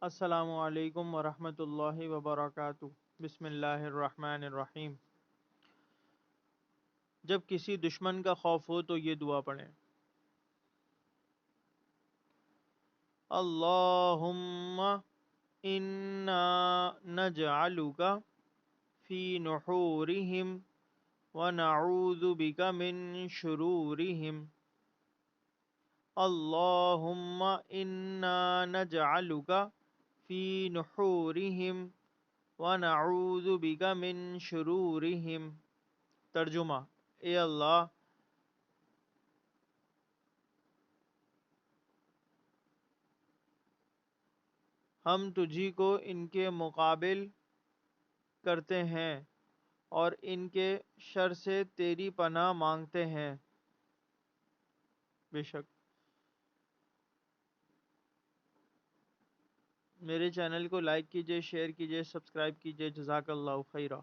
السلام علیکم ورحمۃ اللہ وبرکاتہ۔ بسم اللہ الرحمن الرحیم۔ جب کسی دشمن کا خوف ہو تو یہ دعا پڑھیں: اللہم انا نجعلک فی نحورہم ونعوذ بک من شرورہم۔ اللہم انا نجعلک فی نحورہم ونعوذ بک من شرورہم۔ ترجمہ: اے اللہ، ہم تجھی کو ان کے مقابل کرتے ہیں اور ان کے شر سے تیری پناہ مانگتے ہیں۔ بے شک میرے چینل کو لائک کیجئے، شیئر کیجئے، سبسکرائب کیجئے۔ جزاک اللہ خیرہ۔